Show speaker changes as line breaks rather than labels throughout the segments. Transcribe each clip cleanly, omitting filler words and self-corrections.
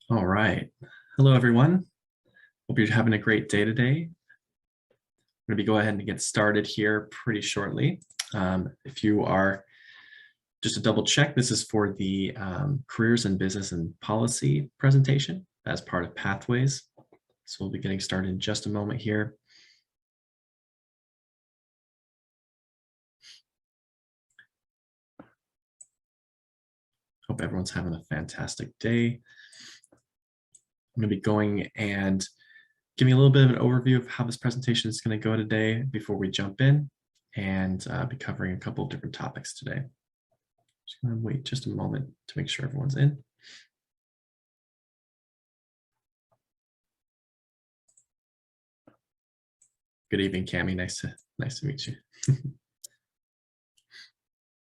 All right. Hello, everyone. Hope you're having a great day today. I'm going to go ahead and get started here pretty shortly. If you are just to double check, this is for the Careers in Business and Policy presentation as part of Pathways. So we'll be getting started in just a moment here. Hope everyone's having a fantastic day. I'm going to be going and giving a little bit of an overview of how this presentation is going to go today before we jump in and be covering a couple of different topics today. Just going to wait just a moment to make sure everyone's in. Good evening, Cami. Nice to meet you.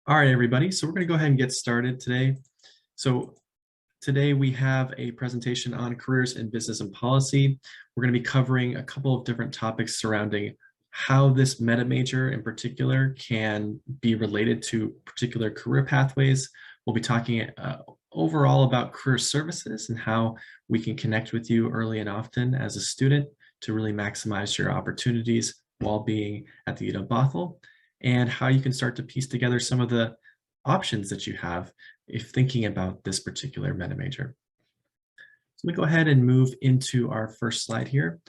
All right, everybody. So we're going to go ahead and get started today. So today we have a presentation on careers in business and policy. We're going to be covering a couple of different topics surrounding how this meta major in particular can be related to particular career pathways. We'll be talking overall about career services and how we can connect with you early and often as a student to really maximize your opportunities while being at the UW-Bothell, and how you can start to piece together some of the options that you have if thinking about this particular meta major. So let me go ahead and move into our first slide here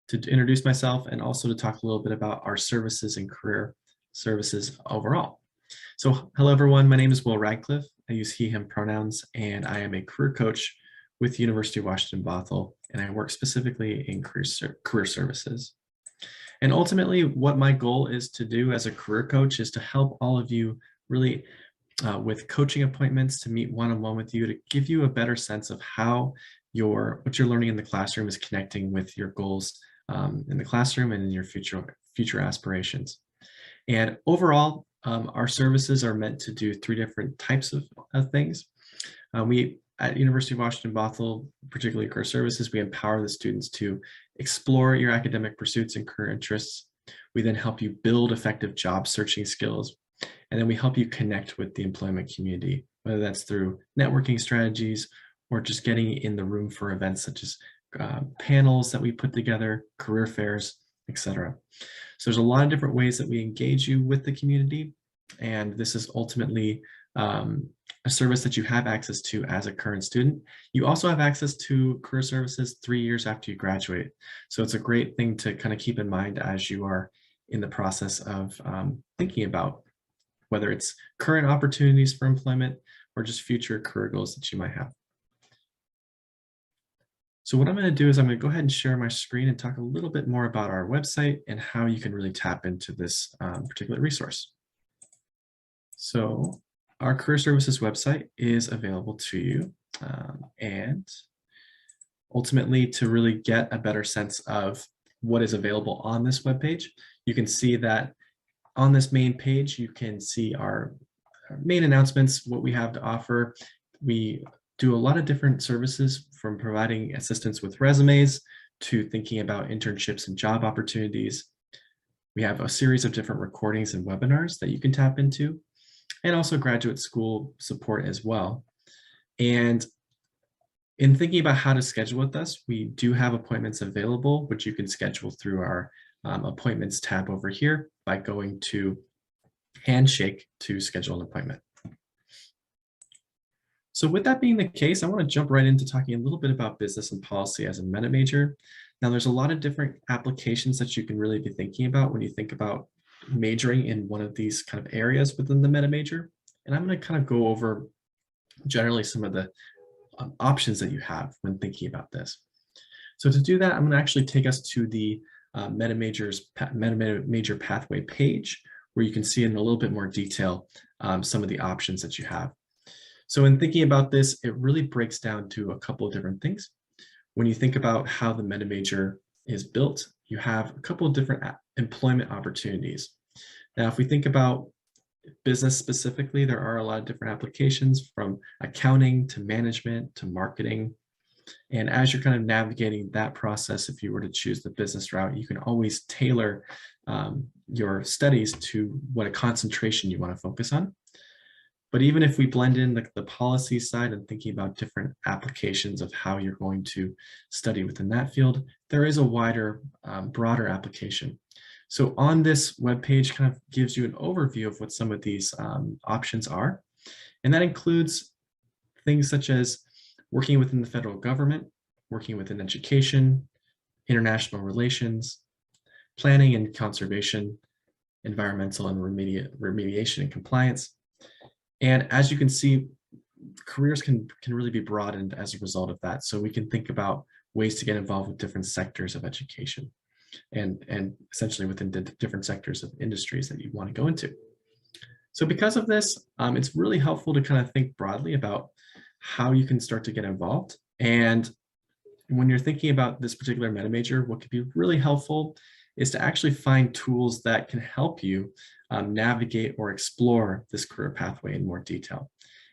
to introduce myself and also to talk a little bit about our services and career services overall. So hello everyone, my name is Will Radcliffe. I use he, him pronouns, and I am a career coach with University of Washington-Bothell, and I work specifically in career services. And ultimately, what my goal is to do as a career coach is to help all of you really with coaching appointments, to meet one-on-one with you, to give you a better sense of how what you're learning in the classroom is connecting with your goals in the classroom and in your future aspirations. And overall, our services are meant to do three different types of things. We at University of Washington-Bothell, particularly career services, we empower the students to explore your academic pursuits and career interests. We then help you build effective job searching skills. And then we help you connect with the employment community, whether that's through networking strategies or just getting in the room for events such as panels that we put together, career fairs, etc. So there's a lot of different ways that we engage you with the community. And this is ultimately a service that you have access to as a current student. You also have access to career services 3 years after you graduate. So it's a great thing to kind of keep in mind as you are in the process of thinking about whether it's current opportunities for employment or just future career goals that you might have. So what I'm going to do is I'm going to go ahead and share my screen and talk a little bit more about our website and how you can really tap into this particular resource. So our career services website is available to you, and ultimately to really get a better sense of what is available on this webpage, you can see that on this main page, you can see our main announcements, what we have to offer. We do a lot of different services, from providing assistance with resumes to thinking about internships and job opportunities. We have a series of different recordings and webinars that you can tap into, and also graduate school support as well. And in thinking about how to schedule with us, we do have appointments available, which you can schedule through our appointments tab over here by going to Handshake to schedule an appointment. So with that being the case, I want to jump right into talking a little bit about business and policy as a meta major. Now, there's a lot of different applications that you can really be thinking about when you think about majoring in one of these kind of areas within the meta major. And I'm going to kind of go over generally some of the options that you have when thinking about this. So to do that, I'm going to actually take us to the meta major pathway page, where you can see in a little bit more detail some of the options that you have. So in thinking about this, it really breaks down to a couple of different things. When you think about how the meta major is built, you have a couple of different employment opportunities. Now, if we think about business specifically, there are a lot of different applications, from accounting to management to marketing. And as you're kind of navigating that process, if you were to choose the business route, you can always tailor your studies to what a concentration you want to focus on. But even if we blend in the policy side and thinking about different applications of how you're going to study within that field, there is a wider, broader application. So on this webpage kind of gives you an overview of what some of these options are. And that includes things such as working within the federal government, working within education, international relations, planning and conservation, environmental and remediation and compliance. And as you can see, careers can really be broadened as a result of that. So we can think about ways to get involved with different sectors of education and essentially within different sectors of industries that you want to go into. So because of this, it's really helpful to kind of think broadly about how you can start to get involved. And when you're thinking about this particular meta major, what could be really helpful is to actually find tools that can help you navigate or explore this career pathway in more detail.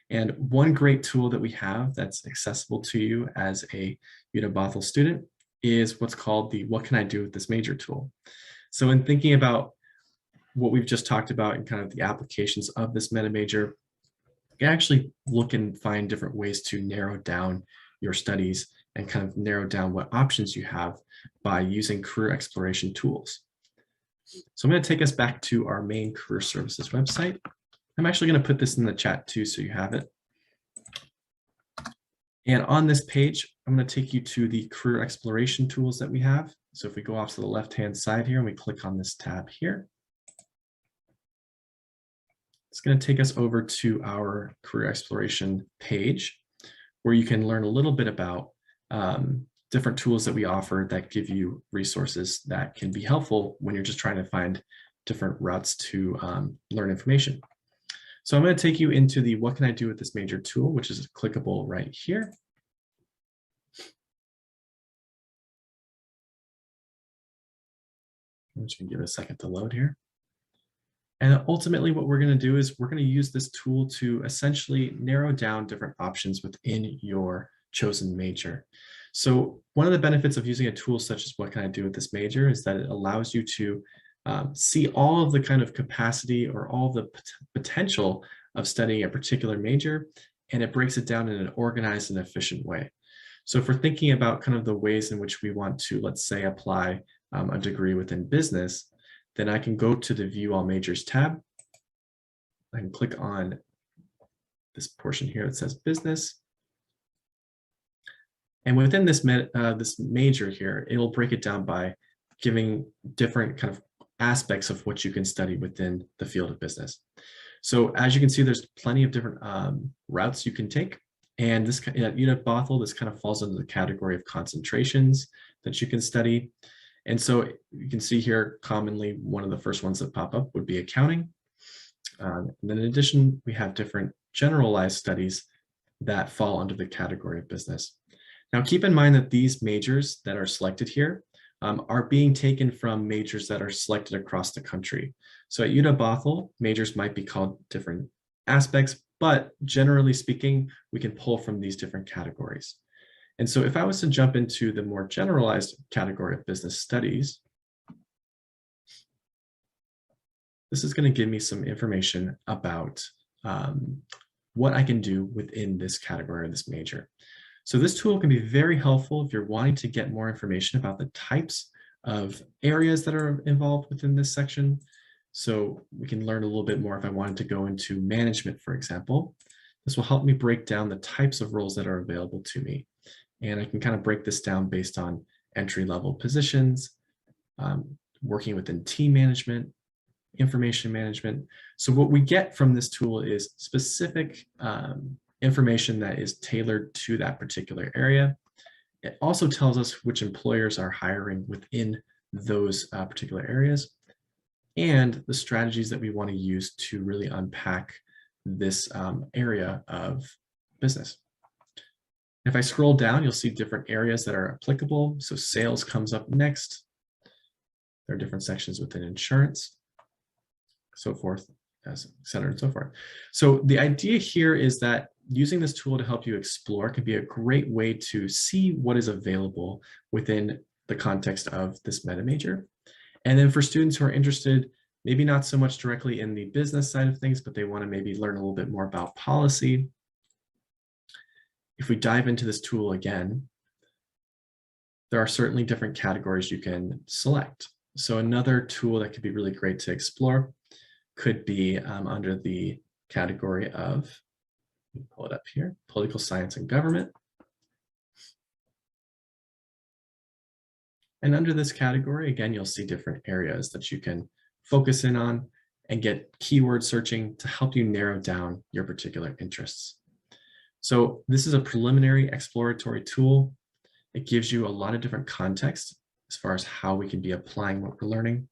And one great tool that we have that's accessible to you as a UW Bothell student is what's called the What Can I Do with This Major tool. So in thinking about what we've just talked about and kind of the applications of this meta major, you can actually look and find different ways to narrow down your studies and kind of narrow down what options you have by using career exploration tools. So I'm going to take us back to our main career services website. I'm actually going to put this in the chat too, so you have it. And on this page, I'm going to take you to the career exploration tools that we have. So if we go off to the left-hand side here and we click on this tab here, it's going to take us over to our career exploration page, where you can learn a little bit about different tools that we offer that give you resources that can be helpful when you're just trying to find different routes to learn information. So I'm going to take you into the What Can I Do with This Major tool, which is clickable right here. I'm just going to give it a second to load here. And ultimately what we're going to do is we're going to use this tool to essentially narrow down different options within your chosen major. So one of the benefits of using a tool such as What Can I Do with This Major is that it allows you to see all of the kind of capacity or all the potential of studying a particular major, and it breaks it down in an organized and efficient way. So if we're thinking about kind of the ways in which we want to, let's say, apply a degree within business, then I can go to the View All Majors tab. I can click on this portion here that says Business. And within this major here, it'll break it down by giving different kind of aspects of what you can study within the field of business. So as you can see, there's plenty of different routes you can take. And this at UW Bothell, this kind of falls under the category of concentrations that you can study. And so you can see here, commonly, one of the first ones that pop up would be accounting. And then in addition, we have different generalized studies that fall under the category of business. Now, keep in mind that these majors that are selected here are being taken from majors that are selected across the country. So at UW Bothell, majors might be called different aspects, but generally speaking, we can pull from these different categories. And so if I was to jump into the more generalized category of business studies, this is going to give me some information about what I can do within this category or this major. So this tool can be very helpful if you're wanting to get more information about the types of areas that are involved within this section. So we can learn a little bit more if I wanted to go into management, for example. This will help me break down the types of roles that are available to me. And I can kind of break this down based on entry-level positions, working within team management, information management. So what we get from this tool is specific information that is tailored to that particular area. It also tells us which employers are hiring within those particular areas and the strategies that we want to use to really unpack this area of business. If I scroll down, you'll see different areas that are applicable. So sales comes up next. There are different sections within insurance, so forth, et cetera, and so forth. So the idea here is that using this tool to help you explore can be a great way to see what is available within the context of this meta major. And then for students who are interested maybe not so much directly in the business side of things, but they want to maybe learn a little bit more about policy. If we dive into this tool again, there are certainly different categories you can select. So another tool that could be really great to explore could be under the category of, let me pull it up here, political science and government. And under this category, again, you'll see different areas that you can focus in on and get keyword searching to help you narrow down your particular interests. So this is a preliminary exploratory tool. It gives you a lot of different context as far as how we can be applying what we're learning,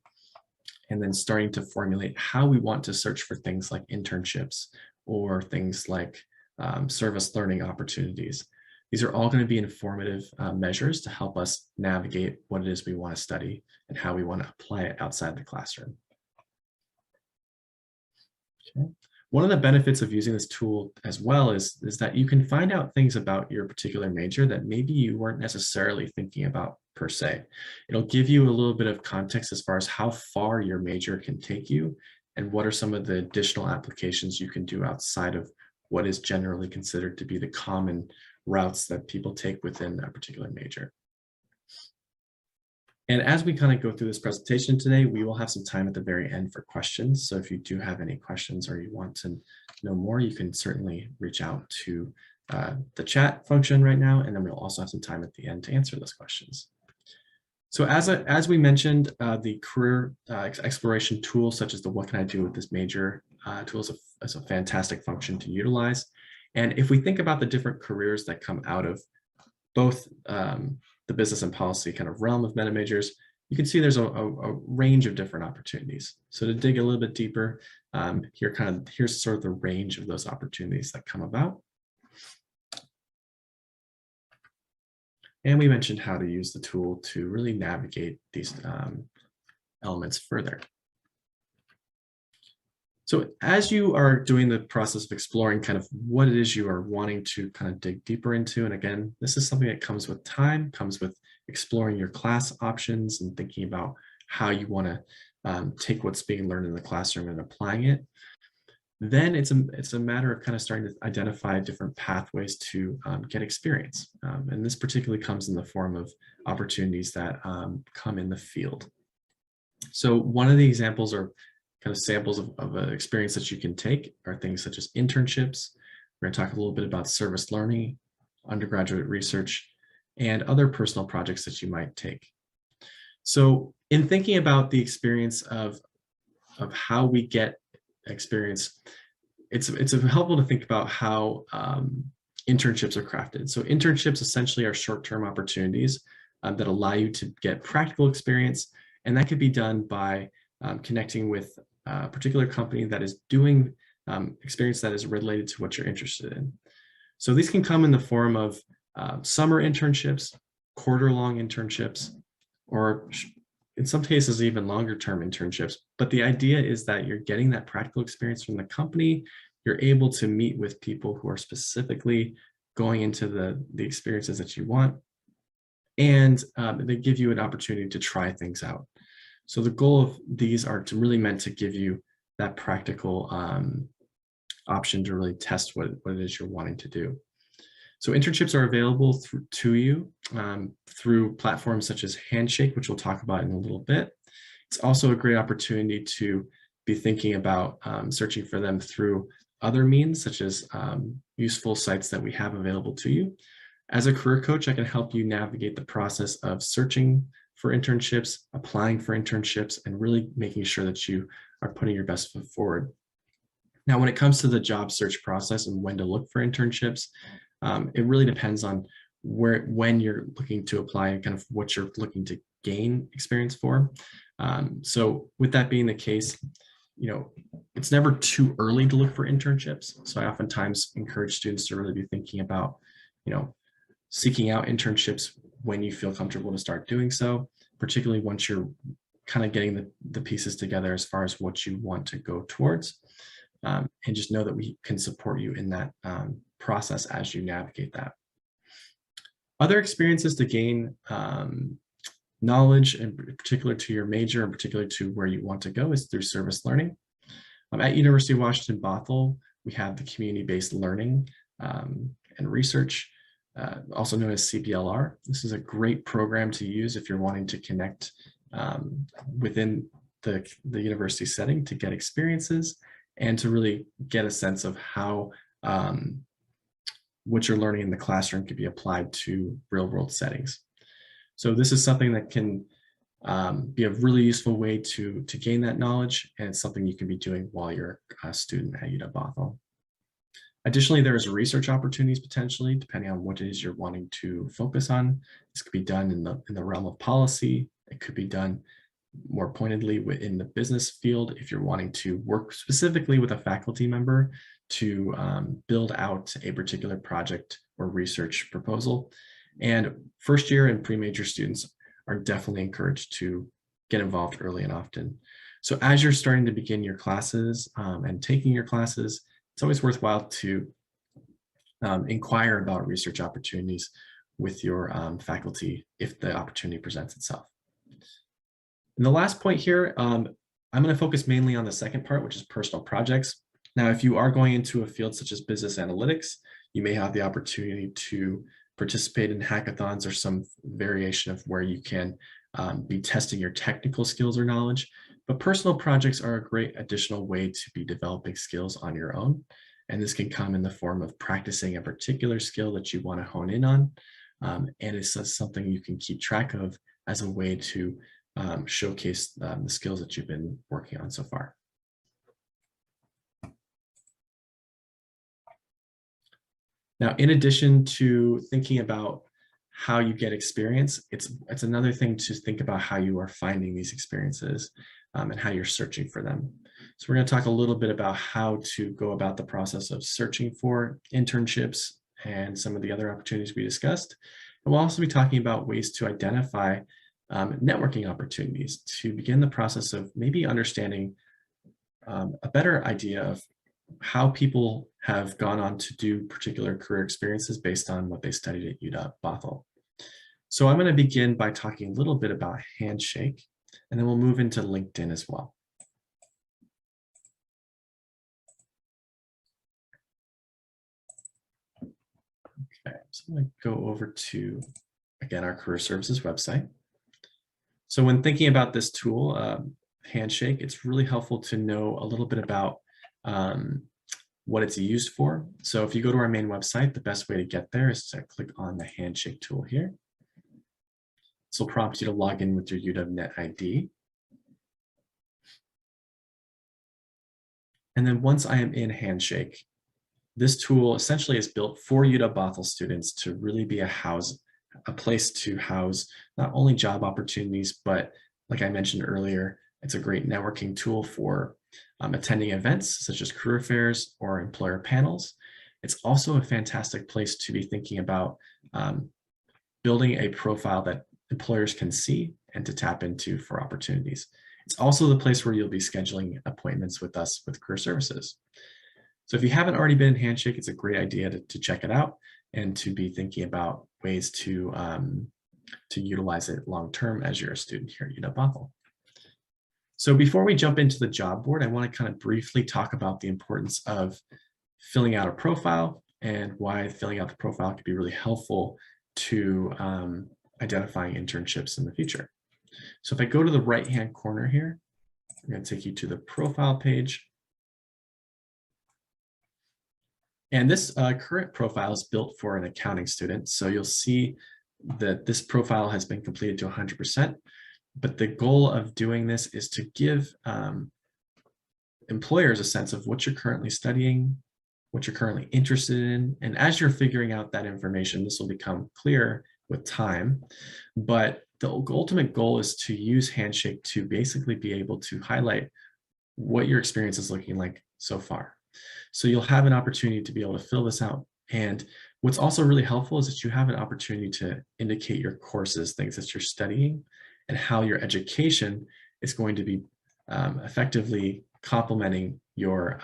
and then starting to formulate how we want to search for things like internships or things like service learning opportunities. These are all going to be informative measures to help us navigate what it is we want to study and how we want to apply it outside the classroom. Okay. One of the benefits of using this tool as well is that you can find out things about your particular major that maybe you weren't necessarily thinking about per se. It'll give you a little bit of context as far as how far your major can take you and what are some of the additional applications you can do outside of what is generally considered to be the common routes that people take within a particular major. And as we kind of go through this presentation today, we will have some time at the very end for questions. So if you do have any questions or you want to know more, you can certainly reach out to the chat function right now, and then we'll also have some time at the end to answer those questions. So as we mentioned, the career exploration tool, such as the what can I do with this major tool, is a fantastic function to utilize. And if we think about the different careers that come out of both the business and policy kind of realm of meta majors, you can see there's a range of different opportunities. So to dig a little bit deeper, here's sort of the range of those opportunities that come about. And we mentioned how to use the tool to really navigate these elements further. So as you are doing the process of exploring kind of what it is you are wanting to kind of dig deeper into, and again, this is something that comes with time, comes with exploring your class options and thinking about how you want to take what's being learned in the classroom and applying it. Then it's a matter of kind of starting to identify different pathways to get experience. And this particularly comes in the form of opportunities that come in the field. So one of the examples or kind of samples of an experience that you can take are things such as internships. We're going to talk a little bit about service learning, undergraduate research, and other personal projects that you might take. So in thinking about the experience of how we get experience, it's helpful to think about how internships are crafted. So internships essentially are short-term opportunities that allow you to get practical experience, and that could be done by connecting with a particular company that is doing experience that is related to what you're interested in. So these can come in the form of summer internships, quarter-long internships, or in some cases even longer-term internships. But the idea is that you're getting that practical experience from the company. You're able to meet with people who are specifically going into the experiences that you want, and they give you an opportunity to try things out. So the goal of these are to really meant to give you that practical option to really test what it is you're wanting to do. So internships are available to you through platforms such as Handshake, which we'll talk about in a little bit. It's also a great opportunity to be thinking about searching for them through other means, such as useful sites that we have available to you. As a career coach, I can help you navigate the process of searching for internships, applying for internships, and really making sure that you are putting your best foot forward. Now, when it comes to the job search process and when to look for internships, it really depends on when you're looking to apply and kind of what you're looking to gain experience for. So with that being the case, it's never too early to look for internships. So I oftentimes encourage students to really be thinking about, seeking out internships when you feel comfortable to start doing so, particularly once you're kind of getting the pieces together as far as what you want to go towards. And just know that we can support you in that process as you navigate that. Other experiences to gain knowledge, in particular to your major, in particular to where you want to go, is through service learning. At University of Washington Bothell, we have the community-based learning and research, also known as CPLR. This is a great program to use if you're wanting to connect within the university setting to get experiences and to really get a sense of how what you're learning in the classroom can be applied to real-world settings. So this is something that can be a really useful way to gain that knowledge, and it's something you can be doing while you're a student at UW-Bothell. Additionally, there's research opportunities potentially, depending on what it is you're wanting to focus on. This could be done in the realm of policy. It could be done more pointedly within the business field if you're wanting to work specifically with a faculty member to build out a particular project or research proposal. And first year and pre-major students are definitely encouraged to get involved early and often. So as you're starting to begin your classes and taking your classes, it's always worthwhile to inquire about research opportunities with your faculty if the opportunity presents itself. And the last point here, I'm going to focus mainly on the second part, which is personal projects. Now, if you are going into a field such as business analytics, you may have the opportunity to participate in hackathons or some variation of where you can be testing your technical skills or knowledge. But personal projects are a great additional way to be developing skills on your own. And this can come in the form of practicing a particular skill that you want to hone in on. And it's something you can keep track of as a way to showcase the skills that you've been working on so far. Now, in addition to thinking about how you get experience, it's another thing to think about how you are finding these experiences and how you're searching for them. So we're going to talk a little bit about how to go about the process of searching for internships and some of the other opportunities we discussed. And we'll also be talking about ways to identify networking opportunities to begin the process of maybe understanding a better idea of how people have gone on to do particular career experiences based on what they studied at UW-Bothell. So I'm going to begin by talking a little bit about Handshake, and then we'll move into LinkedIn as well. Okay, so I'm going to go over to, again, our career services website. So when thinking about this tool, Handshake, it's really helpful to know a little bit about what it's used for. So if you go to our main website, the best way to get there is to click on the Handshake tool here. This will prompt you to log in with your UW-Net ID. And then once I am in Handshake, this tool essentially is built for UW-Bothell students to really be a place to house not only job opportunities, but like I mentioned earlier, it's a great networking tool for attending events such as career fairs or employer panels. It's also a fantastic place to be thinking about building a profile that employers can see and to tap into for opportunities. It's also the place where you'll be scheduling appointments with us with career services. So if you haven't already been in Handshake, it's a great idea to check it out and to be thinking about ways to utilize it long-term as you're a student here at UW-Bothell. So before we jump into the job board, I want to kind of briefly talk about the importance of filling out a profile and why filling out the profile could be really helpful to identifying internships in the future. So if I go to the right-hand corner here, I'm going to take you to the profile page. And this current profile is built for an accounting student. So you'll see that this profile has been completed to 100%. But the goal of doing this is to give employers a sense of what you're currently studying, what you're currently interested in. And as you're figuring out that information, this will become clear with time. But the ultimate goal is to use Handshake to basically be able to highlight what your experience is looking like so far. So you'll have an opportunity to be able to fill this out. And what's also really helpful is that you have an opportunity to indicate your courses, things that you're studying, and how your education is going to be effectively complementing your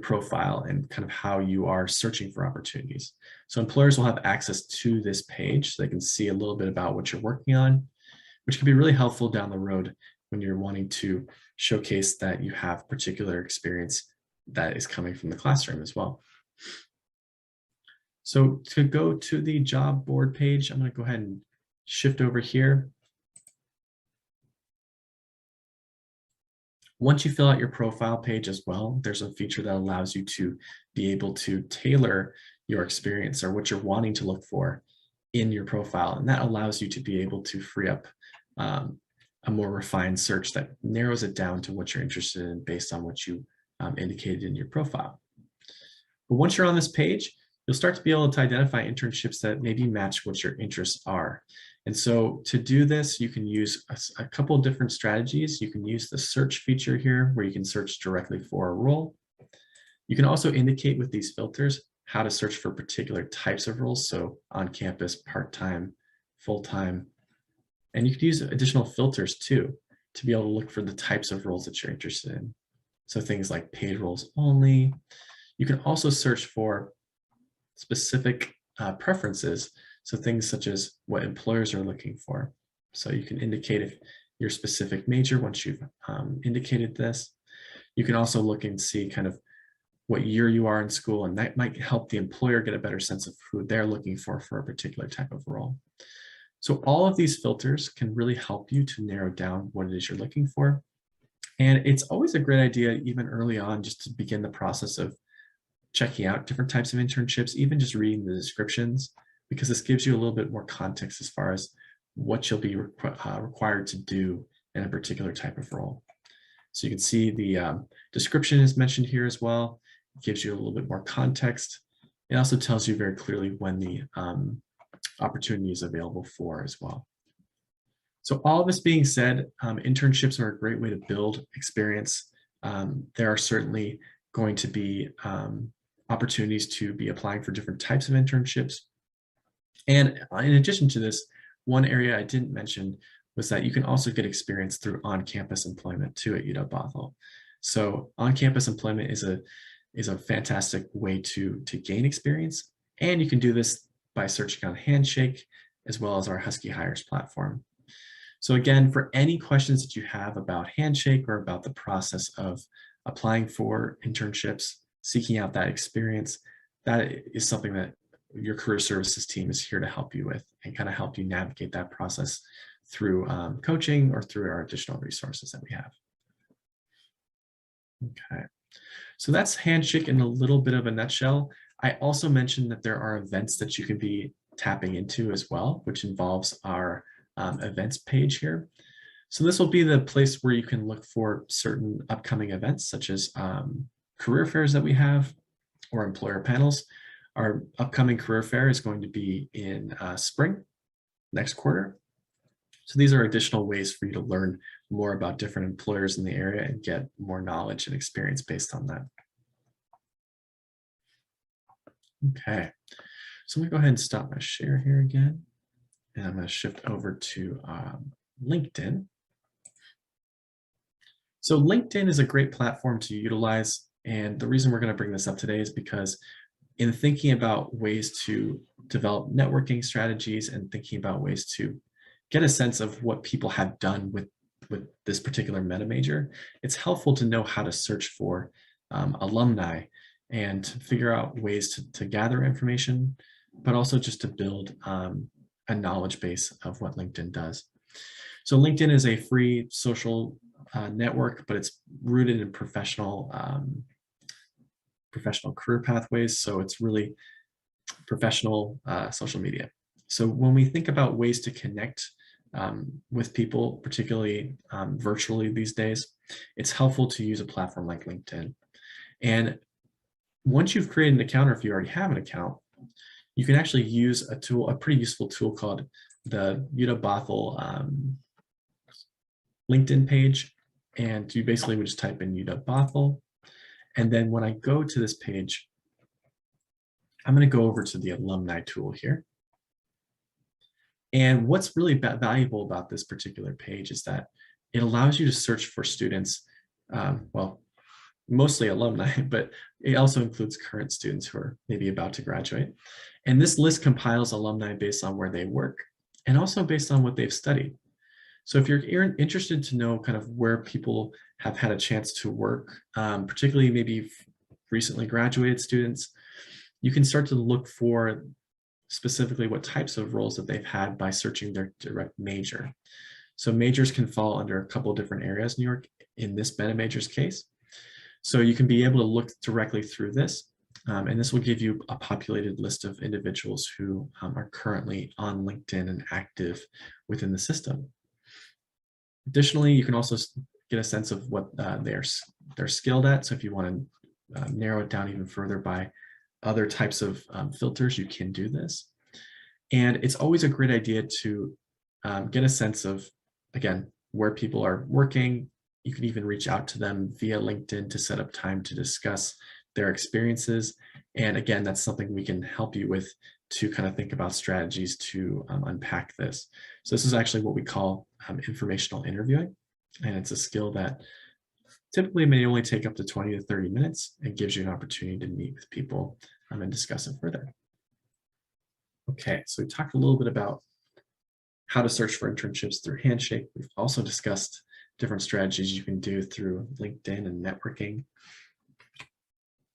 profile and kind of how you are searching for opportunities. So employers will have access to this page so they can see a little bit about what you're working on. which can be really helpful down the road when you're wanting to showcase that you have particular experience that is coming from the classroom as well. So to go to the job board page, I'm going to go ahead and shift over here. Once you fill out your profile page as well, there's a feature that allows you to be able to tailor your experience or what you're wanting to look for in your profile. And that allows you to be able to free up a more refined search that narrows it down to what you're interested in based on what you indicated in your profile. But once you're on this page, you'll start to be able to identify internships that maybe match what your interests are. And so to do this, you can use a couple of different strategies. You can use the search feature here where you can search directly for a role. You can also indicate with these filters how to search for particular types of roles. So on campus, part-time, full-time, and you could use additional filters too to be able to look for the types of roles that you're interested in. So things like paid roles only. You can also search for specific preferences. So things such as what employers are looking for. So you can indicate if your specific major once you've indicated this. You can also look and see kind of what year you are in school, and that might help the employer get a better sense of who they're looking for a particular type of role. So all of these filters can really help you to narrow down what it is you're looking for. And it's always a great idea, even early on, just to begin the process of checking out different types of internships, even just reading the descriptions, because this gives you a little bit more context as far as what you'll be required to do in a particular type of role. So you can see the description is mentioned here as well. It gives you a little bit more context. It also tells you very clearly when the opportunity is available for as well. So all of this being said, internships are a great way to build experience. There are certainly going to be opportunities to be applying for different types of internships. And in addition to this, one area I didn't mention was that you can also get experience through on-campus employment too at UW-Bothell. So on-campus employment is a fantastic way to gain experience. And you can do this by searching on Handshake as well as our Husky Hires platform. So again, for any questions that you have about Handshake or about the process of applying for internships, seeking out that experience, that is something that your career services team is here to help you with and kind of help you navigate that process through coaching or through our additional resources that we have. Okay, so that's Handshake in a little bit of a nutshell. I also mentioned that there are events that you can be tapping into as well, which involves our events page here. So this will be the place where you can look for certain upcoming events, such as career fairs that we have or employer panels. Our upcoming career fair is going to be in spring, next quarter. So these are additional ways for you to learn more about different employers in the area and get more knowledge and experience based on that. Okay, so I'm gonna go ahead and stop my share here again. And I'm gonna shift over to LinkedIn. So LinkedIn is a great platform to utilize. And the reason we're gonna bring this up today is because in thinking about ways to develop networking strategies and thinking about ways to get a sense of what people have done with this particular meta major, it's helpful to know how to search for alumni and figure out ways to gather information, but also just to build a knowledge base of what LinkedIn does. So LinkedIn is a free social network, but it's rooted in professional career pathways. So it's really professional social media. So when we think about ways to connect with people, particularly virtually these days, it's helpful to use a platform like LinkedIn. And once you've created an account, or if you already have an account, you can actually use a tool, a pretty useful tool called the UW-Bothell LinkedIn page. And you basically would just type in UW-Bothell. And then when I go to this page, I'm going to go over to the alumni tool here. And what's really valuable about this particular page is that it allows you to search for students, well, mostly alumni, but it also includes current students who are maybe about to graduate. And this list compiles alumni based on where they work and also based on what they've studied. So if you're interested to know kind of where people have had a chance to work, particularly maybe recently graduated students, you can start to look for specifically what types of roles that they've had by searching their direct major. So majors can fall under a couple of different areas, New York, in this meta majors case. So you can be able to look directly through this, and this will give you a populated list of individuals who are currently on LinkedIn and active within the system. Additionally, you can also get a sense of what they're skilled at. So if you want to narrow it down even further by other types of filters, you can do this. And it's always a great idea to get a sense of, again, where people are working. You can even reach out to them via LinkedIn to set up time to discuss their experiences. And again, that's something we can help you with to kind of think about strategies to unpack this. So this is actually what we call informational interviewing. And it's a skill that typically may only take up to 20 to 30 minutes and gives you an opportunity to meet with people and discuss it further. Okay, so we talked a little bit about how to search for internships through Handshake. We've also discussed different strategies you can do through LinkedIn and networking.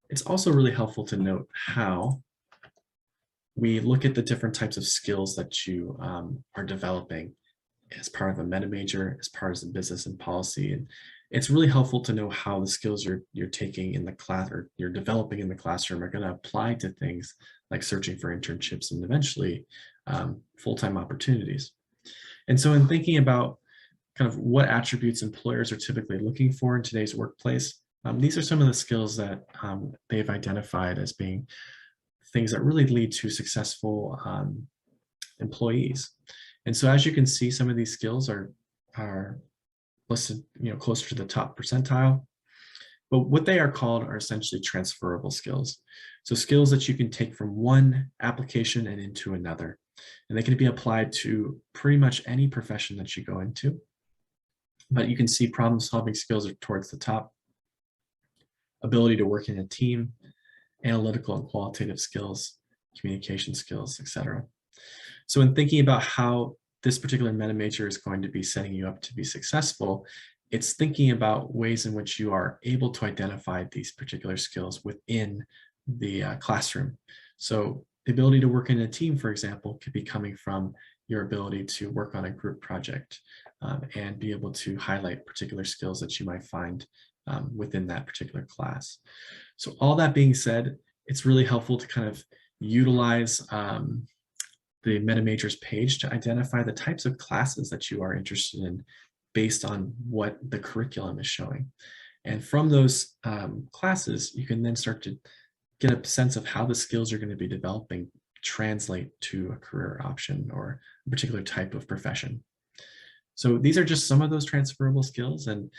It's also really helpful to note how we look at the different types of skills that you are developing as part of a meta major, as part of the business and policy. And it's really helpful to know how the skills you're taking in the class or you're developing in the classroom are going to apply to things like searching for internships and eventually full-time opportunities. And so in thinking about kind of what attributes employers are typically looking for in today's workplace, these are some of the skills that they've identified as being things that really lead to successful employees. And so as you can see, some of these skills are listed, closer to the top percentile. But what they are called are essentially transferable skills. So skills that you can take from one application and into another. And they can be applied to pretty much any profession that you go into. But you can see problem-solving skills are towards the top, ability to work in a team, analytical and qualitative skills, communication skills, etc. So in thinking about how this particular meta major is going to be setting you up to be successful, it's thinking about ways in which you are able to identify these particular skills within the classroom. So the ability to work in a team, for example, could be coming from your ability to work on a group project and be able to highlight particular skills that you might find within that particular class. So all that being said, it's really helpful to kind of utilize the meta majors page to identify the types of classes that you are interested in based on what the curriculum is showing. And from those classes, you can then start to get a sense of how the skills you're going to be developing translate to a career option or a particular type of profession. So these are just some of those transferable skills. And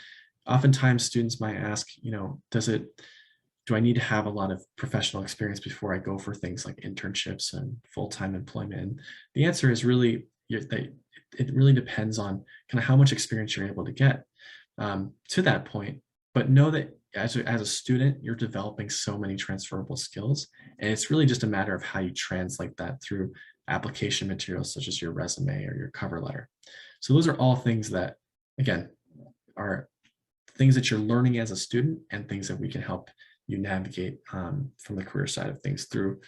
oftentimes students might ask, do I need to have a lot of professional experience before I go for things like internships and full-time employment? And the answer is really, it really depends on kind of how much experience you're able to get to that point. But know that as a student, you're developing so many transferable skills, and it's really just a matter of how you translate that through application materials such as your resume or your cover letter. So those are all things that, again, are things that you're learning as a student and things that we can help you navigate from the career side of things through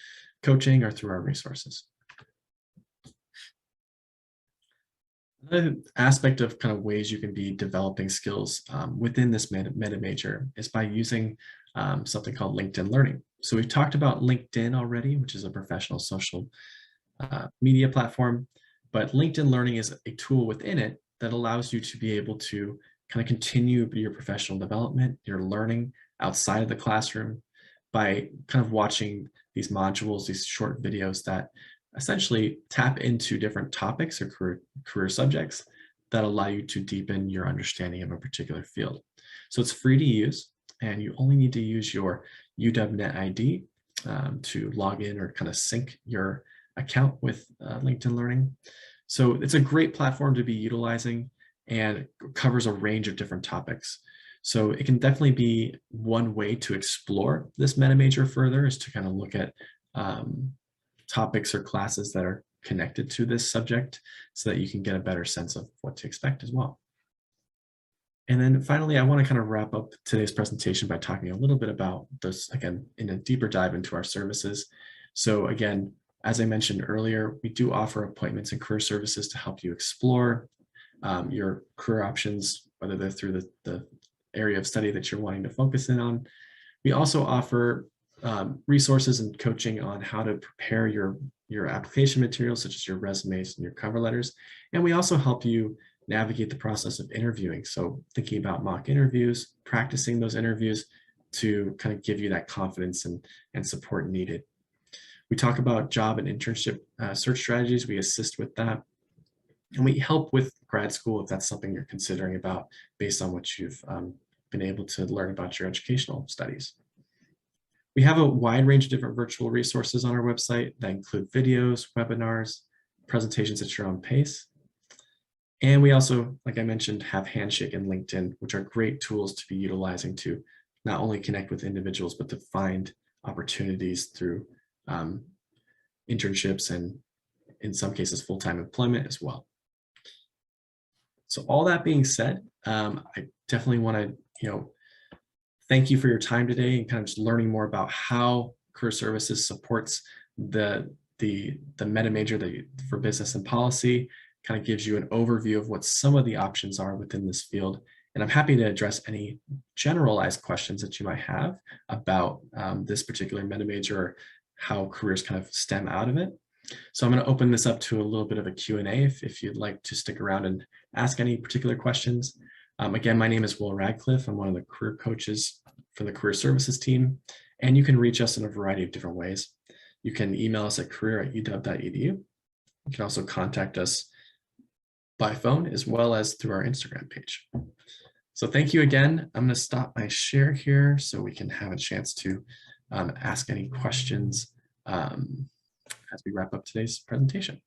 coaching or through our resources. Another aspect of kind of ways you can be developing skills within this meta major is by using something called LinkedIn Learning. So we've talked about LinkedIn already, which is a professional social media platform, but LinkedIn Learning is a tool within it that allows you to be able to kind of continue your professional development, your learning outside of the classroom by kind of watching these modules, these short videos that essentially tap into different topics or career subjects that allow you to deepen your understanding of a particular field. So it's free to use, and you only need to use your UW-Net ID to log in or kind of sync your account with LinkedIn Learning. So it's a great platform to be utilizing and covers a range of different topics. So it can definitely be one way to explore this meta major further, is to kind of look at topics or classes that are connected to this subject so that you can get a better sense of what to expect as well. And then finally, I want to kind of wrap up today's presentation by talking a little bit about this, again, in a deeper dive into our services. So again, as I mentioned earlier, we do offer appointments and career services to help you explore your career options, whether they're through the area of study that you're wanting to focus in on. We also offer resources and coaching on how to prepare your application materials, such as your resumes and your cover letters. And we also help you navigate the process of interviewing. So thinking about mock interviews, practicing those interviews to kind of give you that confidence and support needed. We talk about job and internship search strategies. We assist with that. And we help with grad school if that's something you're considering about based on what you've been able to learn about your educational studies. We have a wide range of different virtual resources on our website that include videos, webinars, presentations at your own pace. And we also, like I mentioned, have Handshake and LinkedIn, which are great tools to be utilizing to not only connect with individuals, but to find opportunities through internships and in some cases, full-time employment as well. So all that being said, I definitely want to, thank you for your time today and kind of just learning more about how Career Services supports the meta major for business and policy, kind of gives you an overview of what some of the options are within this field. And I'm happy to address any generalized questions that you might have about this particular meta major or how careers kind of stem out of it. So I'm going to open this up to a little bit of a Q&A if you'd like to stick around and ask any particular questions. Again, my name is Will Radcliffe. I'm one of the career coaches for the Career Services team, and you can reach us in a variety of different ways. You can email us at career@uw.edu. You can also contact us by phone as well as through our Instagram page. So thank you again. I'm going to stop my share here so we can have a chance to ask any questions as we wrap up today's presentation.